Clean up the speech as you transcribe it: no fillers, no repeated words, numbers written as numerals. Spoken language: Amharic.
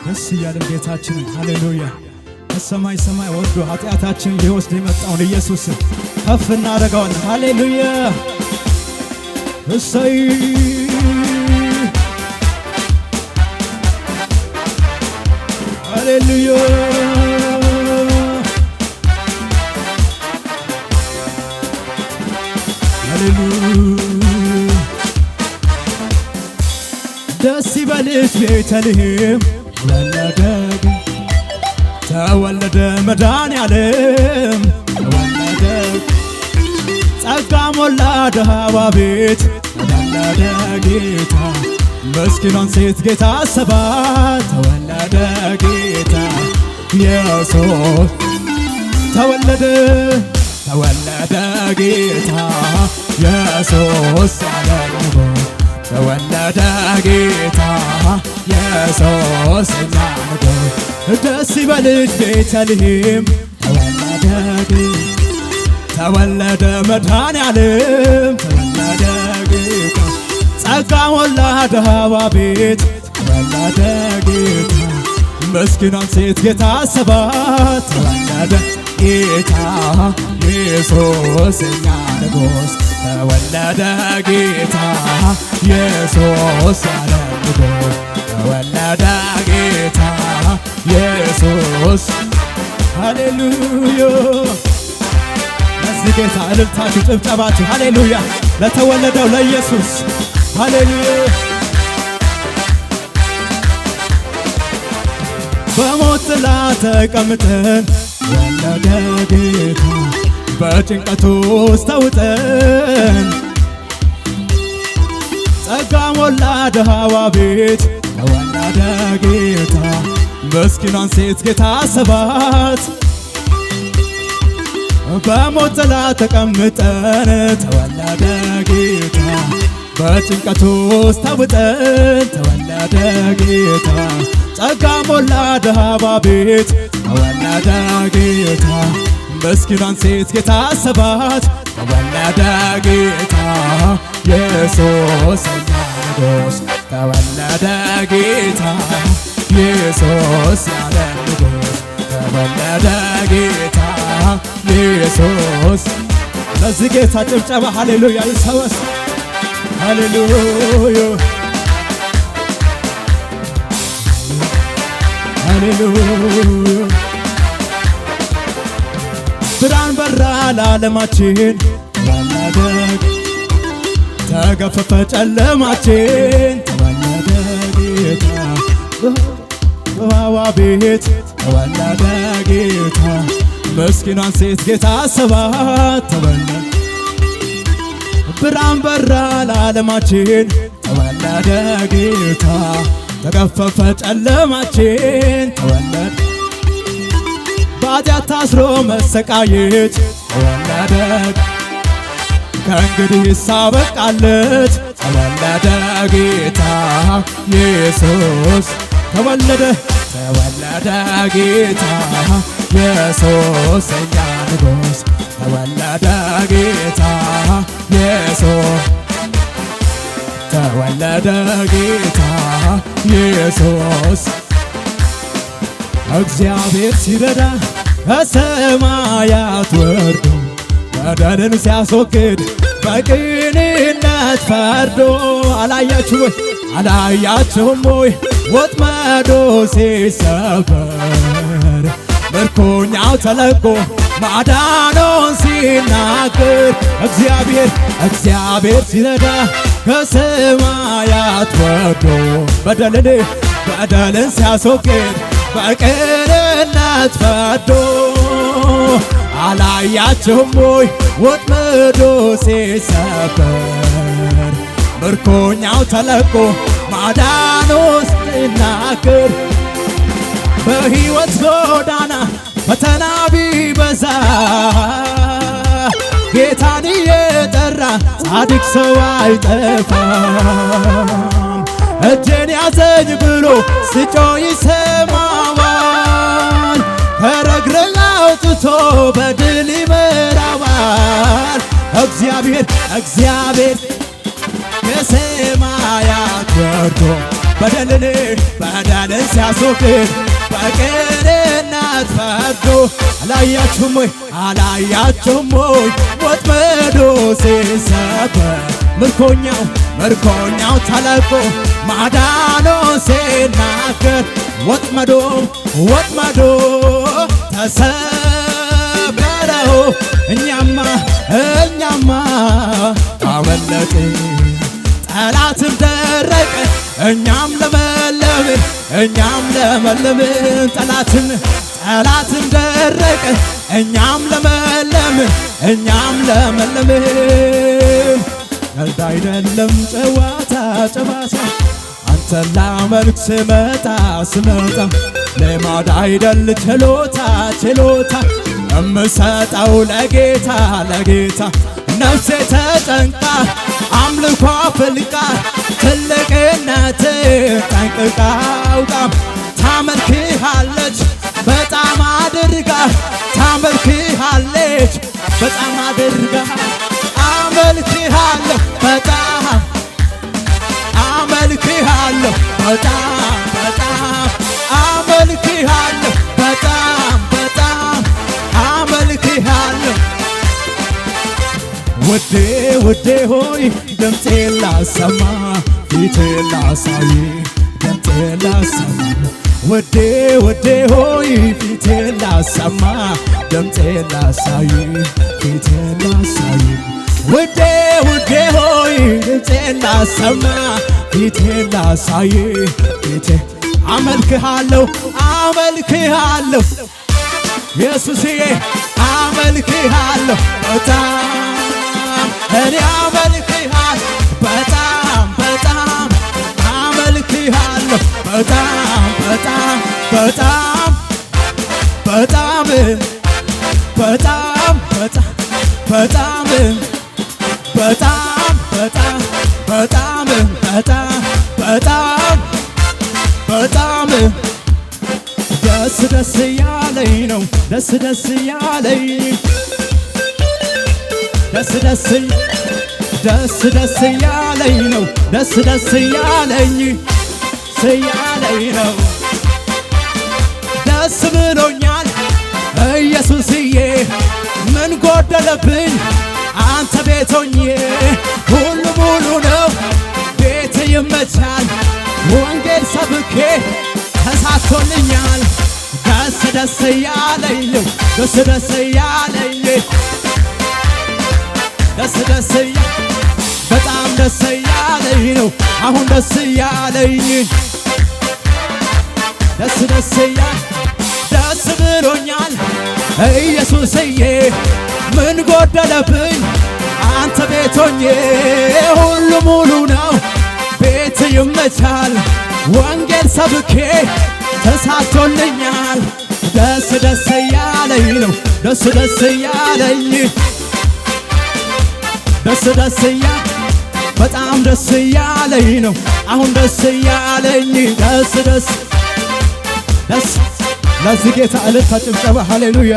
ደስ እያለን ጌታችንን ሃሌሉያ ከሰማይ ሰማይ ወርዶ ኃጢአታችንን ሊወስድ የመጣውን ኢየሱስን ከፍ እናደርገዋለን። ሃሌሉያ እሰይ ሃሌሉያ ደስ ይበልሽ ቤተልሔም ተወለደ መድኃኔዓለም ተወለደ ጸጋ ሞላ ድሃዋ ቤት ተወለደ ጌታ ምስኪኗን ሴት ጌታ አሰባት ተወለደ ጌታ ኢየሱስ ተወለደ ተወለደ ጌታ ኢየሱስ ያለንጎ ተወለደ ጌታ ኢየሱስ ያለንጎ ደስ ይበልሽ ቤተልሔም ተወለደ መድኃኔዓለም ተወለደ ጌታ ጸጋ ሞላ ድሃዋ ቤት ተወለደ ጌታ ምስኪኗን ሴት ጌታ አሰባት ተወለደ ጌታ ኢየሱስ የኛ ንጉሥ ተወለደ ጌታ ኢየሱስ ያለ ንጉሥ ተወለደ ጌታ ኢየሱስ ሃሌሉያ ለዚህ ጌታ እልልታችሁ ጭብጨባችሁ ሃሌሉያ ለተወለደው ለኢየሱስ ሃሌሉያ በሞት ጥላ ተቀምጠን ወለደ ጌታ በጭንቀቱ ውስጥ ተውጠን ጸጋ ሞላ ድሃዋ ቤት ተወለደ ጌታ ምስኪኗን ሴት ጌታ አሰባት በሞት ጥላ ተቀምጠን ተወለደ ጌታ በጭንቀቱ ውስጥ ተውጠን ተወለደ ጌታ ጸጋ ሞላ ድሃዋ ቤት ተወለደ ጌታ ምስኪኗን ሴት ጌታ አሰባት ተወለደ ጌታ ኢየሱስ የኛ ንጉሥ ተወለደ ጌታ ኢየሱስ ያለ ንጉሥ ተወለደ ጌታ ኢየሱስ ለዚህ ጌታ ጭብጨባ ሃሌሉያ ይሰወስ ሃሌሉያ ሃሌሉያ ብርሃን በራ ለዓለማችን ተወለደ ተገፈፈ ጨለማችን ተወለደ ጌታ በሕያዋ ቤት ተወለደ ጌታ ምስኪኗን ሴት ጌታ አሰባት ተወለደ ብርሃን በራ ለዓለማችን ተወለደ ጌታ ተገፈፈ ጨለማችን ተወለደ በኃጢአት ታስሮ መሰቃየት ተወለደ ከእንግዲህ ሳበቃለት ተወለደ ጌታ ኢየሱስ ተወለደ ተወለደ ጌታ ኢየሱስ የኛ ንጉሥ ተወለደ ጌታ ኢየሱስ ተወለደ ጌታ ኢየሱስ እግዚአብሔር ሲረዳ ከሰማያት ወርዶ በደልን ሲያስወግድ በቅንነት ፈርዶ አላያችሁም ወይ ወጥመዱ ሲሰበር ምርኮኛው ተለቆ ማዳኑን ሲናገር እግዚአብሔር ሲረዳ ከሰማያት ወርዶ በደልን ሲያስወግድ በቅንነት ፈርዶ አላያችሁም ወይ ወጥመዱ ሲሰበር ምርኮኛው ተለቆ ማዳኑን ሲናገር በሕይወት ጎዳና ፈተና ቢበዛ ጌታን እየጠራ ጻድቅ ሰው አይጠፋም። እጄን ያዘኝ ብሎ ስጮህ ይሰማዋል። ከረግረግ አውጥቶ በድል ይመራዋል። እግዚአብሔር ከሰማያት ወርዶ በደልን ሲያስወግድ በቅንነት ፈርዶ አላያችሁም ወይ ወጥመዱ ሲሰበር ምርኮኛው ተለቆ ማዳኑ ሲናገር ወጥመዱ ተሰበረው። እኛማ አመለጥን ጠላትም ደረቀ እኛም ለመለምን ጠላትም ደረቀ እኛም ለመለምን ቀልድ አይደለም ጨዋታ አንተን ላመልክ ስመጣ ልማድ አይደል ችሎታ እምሰጠው ለጌታ ነፍሴ ተጨንቃ አምልኮ ፍልቃ ትልቅነት ጠንቅቃ አውቃ ታመልክሃለች በጣም አድርጋ አመልክሃለሁ በጣም አመልክሃለሁ ውዴ ሆይ ድምፄን ላሰማ ፊቴን ላሳይ ውዴ ሆይ ፊቴን ላሰማ ድምፄን ላሳይ ውዴ ሆይ ድምፄን ላሰማ ፊቴን ላሳይ አመልክሃለሁ ኢየሱስዬ አመልክሃለሁ እኔ አመልክሃለሁ በጣም አመልክሃለሁ በጣም ደስ ያለኝ ነው ደስ ያለኝ ነው ደስ ያለኝ ነው ደስ ብሎኛል ኢየሱስዬ ምን ጎደለብኝ አንተ ቤቶኜ ሁሉ ሙሉ ነው ቤት ይመቻል ወንጌል ሰብኬ ተሳክቶልኛል ደስ ያለኝ ነው ደስ ያለኝ በጣም ደስ ያለኝ ነው አሁን ደስ ያለኝ ደስ ብሎኛል ኢየሱስዬ ምን ጎደለብኝ አንተ ቤቶኜ ሁሉ ሙሉ ነው ቤት ይመቻል ወንጌል ሰብኬ ተሳክቶልኛል ደስ ያለኝ ነው ደስ ያለኝ በጣም ደስ ያለኝ ነው አሁን ደስ ያለኝ ደስ ለዚህ ጌታ እልልታ ጭብጨባ ሃሌሉያ